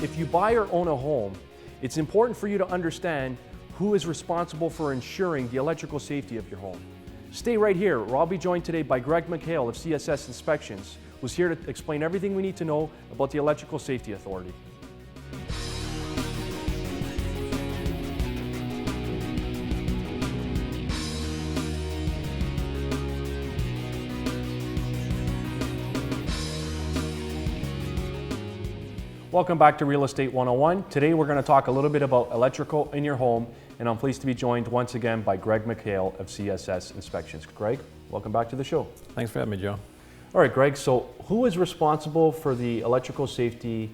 If you buy or own a home, it's important for you to understand who is responsible for ensuring the electrical safety of your home. Stay right here, where I'll be joined today by Greg McHale of CSS Inspections, who's here to explain everything we need to know about the Electrical Safety Authority. Welcome back to Real Estate 101. Today we're going to talk a little bit about electrical in your home, and I'm pleased to be joined once again by Greg McHale of CSS Inspections. Greg, welcome back to the show. Thanks for having me, Joe. All right, Greg, so who is responsible for the electrical safety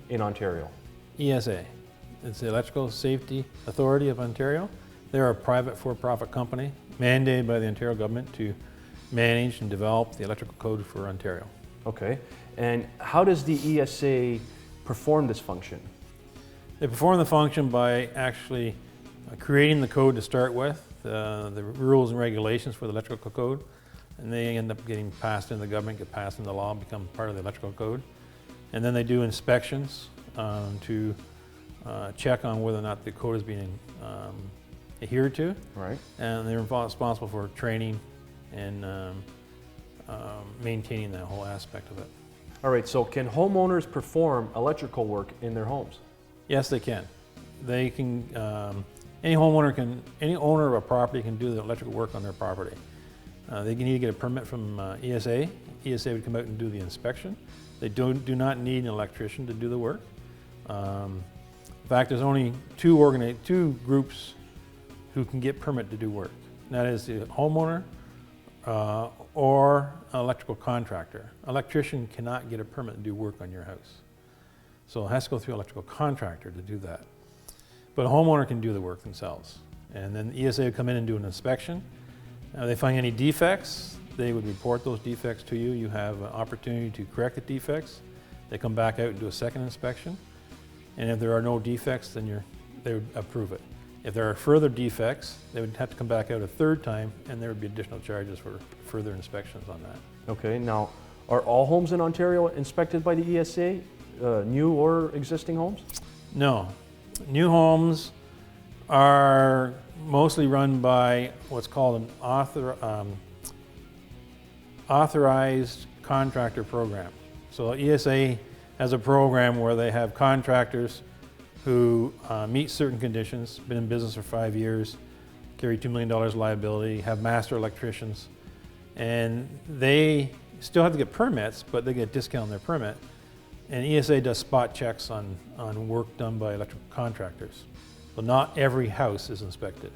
in Ontario? ESA. It's the Electrical Safety Authority of Ontario. They're a private for-profit company mandated by the Ontario government to manage and develop the electrical code for Ontario. Okay, and how does the ESA perform this function? They perform the function by actually creating the code to start with, the rules and regulations for the electrical code, and they end up getting passed in the government, get passed in the law, become part of the electrical code. And then they do inspections to check on whether or not the code is being adhered to. Right. And they're responsible for training and maintaining that whole aspect of it. All right, so can homeowners perform electrical work in their homes? Yes, they can. They can. Any homeowner can. Any owner of a property can do the electrical work on their property. They can either get a permit from ESA. ESA would come out and do the inspection. They do not need an electrician to do the work. In fact, there's only two groups who can get permit to do work. And that is the homeowner or an electrical contractor. Electrician cannot get a permit to do work on your house. So it has to go through an electrical contractor to do that. But a homeowner can do the work themselves. And then the ESA would come in and do an inspection. If they find any defects, they would report those defects to you. You have an opportunity to correct the defects. They come back out and do a second inspection. And if there are no defects, then they would approve it. If there are further defects, they would have to come back out a third time, and there would be additional charges for further inspections on that. Okay, now, are all homes in Ontario inspected by the ESA, new or existing homes? No. New homes are mostly run by what's called an authorized contractor program. So ESA has a program where they have contractors who meet certain conditions, been in business for 5 years, carry $2 million liability, have master electricians, and they still have to get permits, but they get a discount on their permit. And ESA does spot checks on work done by electrical contractors. So not every house is inspected.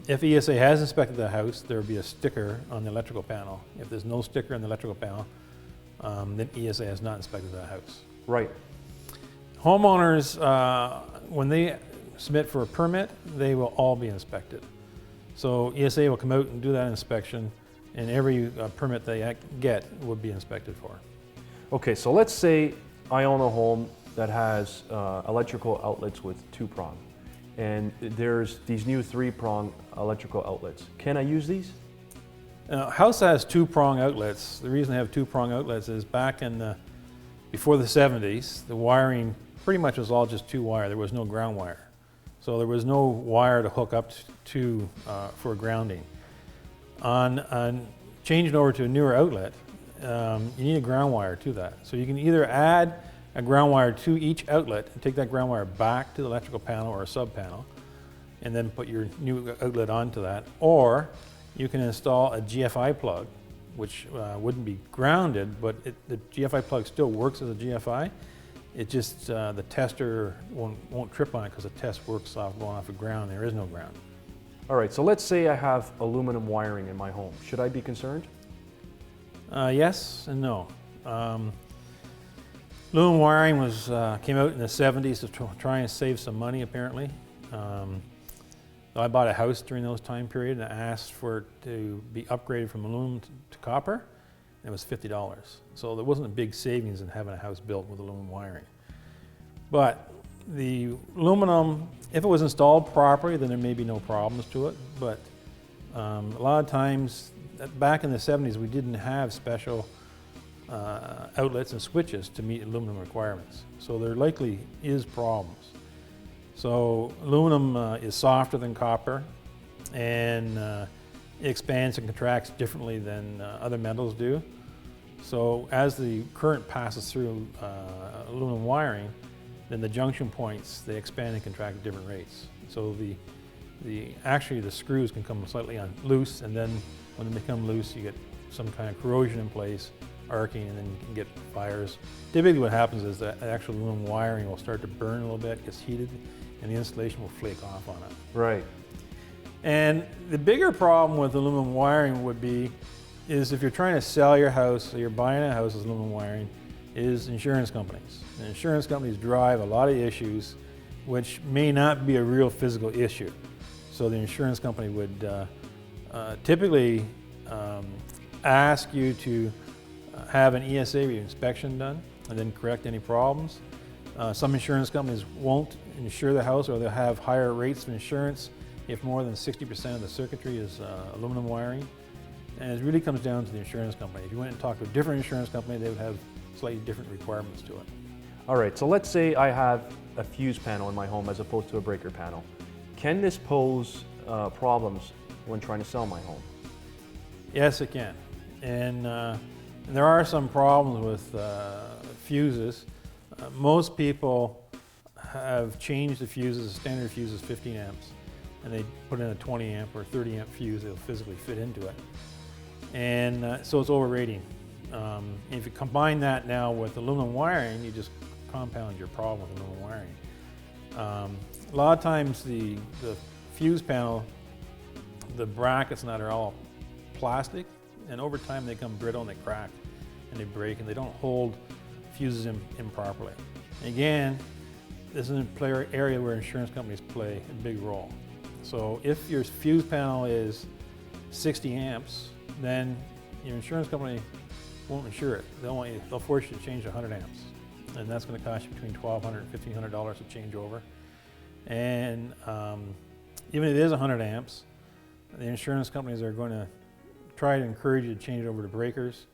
If ESA has inspected the house, there will be a sticker on the electrical panel. If there's no sticker on the electrical panel, then ESA has not inspected that house. Right. Homeowners, when they submit for a permit, they will all be inspected. So ESA will come out and do that inspection, and every permit they get would be inspected for. Okay, so let's say I own a home that has electrical outlets with 2-prong, and there's these new 3-prong electrical outlets. Can I use these? House has 2-prong outlets. The reason they have 2-prong outlets is back in before the 70s, the wiring pretty much was all just 2-wire. There was no ground wire. So there was no wire to hook up to for grounding. On changing over to a newer outlet, you need a ground wire to that. So you can either add a ground wire to each outlet and take that ground wire back to the electrical panel or a sub panel, and then put your new outlet onto that, or you can install a GFI plug, which wouldn't be grounded, but the GFI plug still works as a GFI. It just, the tester won't trip on it because the test works off going off of ground. There is no ground. All right, so let's say I have aluminum wiring in my home. Should I be concerned? Yes and no. Aluminum wiring came out in the 70s to try and save some money, apparently. I bought a house during those time period and I asked for it to be upgraded from aluminum to copper. It was $50. So there wasn't a big savings in having a house built with aluminum wiring. But the aluminum, if it was installed properly, then there may be no problems to it. But a lot of times, back in the 70s, we didn't have special outlets and switches to meet aluminum requirements. So there likely is problems. So aluminum is softer than copper, and it expands and contracts differently than other metals do. So as the current passes through aluminum wiring, then the junction points, they expand and contract at different rates. So actually the screws can come slightly loose, and then when they become loose, you get some kind of corrosion in place, arcing, and then you can get fires. Typically what happens is that actual aluminum wiring will start to burn a little bit, gets heated, and the insulation will flake off on it. Right. And the bigger problem with aluminum wiring is if you're trying to sell your house, or you're buying a house with aluminum wiring, is insurance companies. And insurance companies drive a lot of issues which may not be a real physical issue. So the insurance company would typically ask you to have an ESA inspection done and then correct any problems. Some insurance companies won't insure the house, or they'll have higher rates of insurance if more than 60% of the circuitry is aluminum wiring. And it really comes down to the insurance company. If you went and talked to a different insurance company, they would have slightly different requirements to it. All right, so let's say I have a fuse panel in my home as opposed to a breaker panel. Can this pose problems when trying to sell my home? Yes, it can. And there are some problems with fuses. Most people have changed the fuses. The standard fuse is 15 amps, and they put in a 20 amp or 30 amp fuse that'll physically fit into it. And so it's overrating. If you combine that now with aluminum wiring, you just compound your problem with aluminum wiring. A lot of times the fuse panel, the brackets and that are all plastic, and over time they become brittle and they crack and they break, and they don't hold fuses in properly. And again, this is an area where insurance companies play a big role. So if your fuse panel is 60 amps, then your insurance company won't insure it. They'll force you to change 100 amps. And that's going to cost you between $1,200 and $1,500 to change over. And even if it is 100 amps, the insurance companies are going to try to encourage you to change it over to breakers,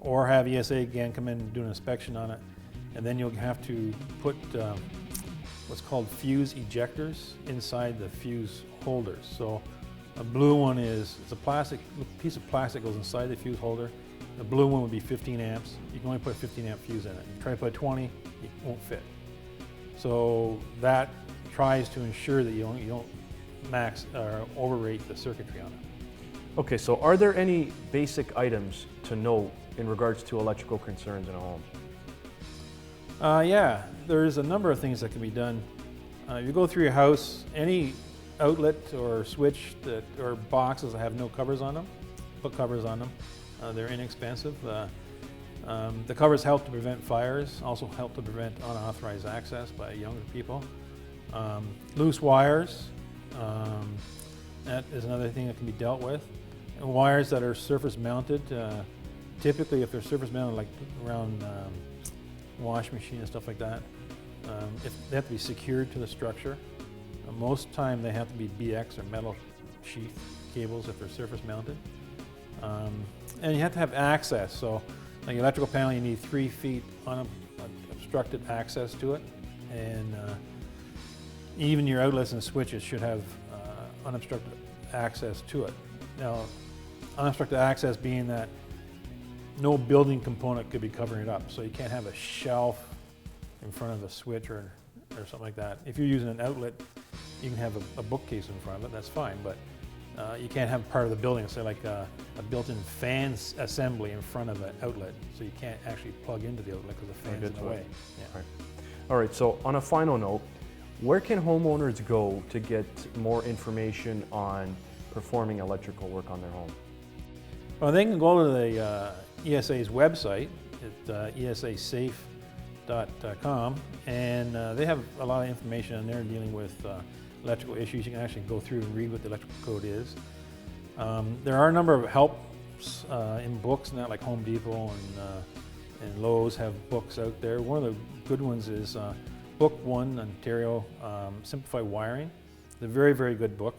or have ESA again come in and do an inspection on it. And then you'll have to put what's called fuse ejectors inside the fuse holders. So a blue one it's a piece of plastic goes inside the fuse holder. The blue one would be 15 amps. You can only put a 15 amp fuse in it. You try to put 20, it won't fit. So that tries to ensure that you don't max or overrate the circuitry on it. Okay, so are there any basic items to know in regards to electrical concerns in a home? Yeah, there's a number of things that can be done. You go through your house, any outlet or switch or boxes that have no covers on them, put covers on them. They're inexpensive. The covers help to prevent fires, also help to prevent unauthorized access by younger people. Loose wires, that is another thing that can be dealt with. And wires that are surface mounted, typically if they're surface mounted like around wash machine and stuff like that, if they have to be secured to the structure. Most time they have to be BX or metal sheath cables if they're surface mounted. And you have to have access. So like your electrical panel, you need 3 feet unobstructed access to it. And even your outlets and switches should have unobstructed access to it. Now, unobstructed access being that no building component could be covering it up. So you can't have a shelf in front of the switch or something like that. If you're using an outlet, you can have a bookcase in front of it, that's fine, but you can't have part of the building, say like a built-in fan assembly in front of an outlet, so you can't actually plug into the outlet because the fan's in the way. Yeah. All right, so on a final note, where can homeowners go to get more information on performing electrical work on their home? Well, they can go to the ESA's website at esasafe.com, and they have a lot of information on there dealing with electrical issues. You can actually go through and read what the electrical code is. There are a number of helps in books and that, like Home Depot and Lowe's have books out there. One of the good ones is Book 1, Ontario Simplified Wiring. It's a very, very good book.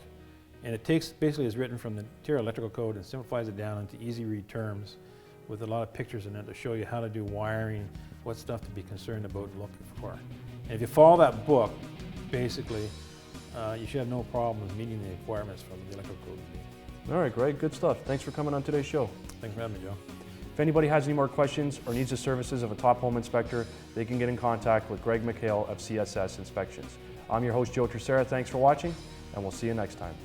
And it basically is written from the Ontario Electrical Code and simplifies it down into easy read terms with a lot of pictures in it to show you how to do wiring, what stuff to be concerned about and looking for. And if you follow that book, basically, you should have no problems meeting the requirements from the electrical code. All right, Greg, good stuff. Thanks for coming on today's show. Thanks for having me, Joe. If anybody has any more questions or needs the services of a top home inspector, they can get in contact with Greg McHale of CSS Inspections. I'm your host, Joe Tercera. Thanks for watching, and we'll see you next time.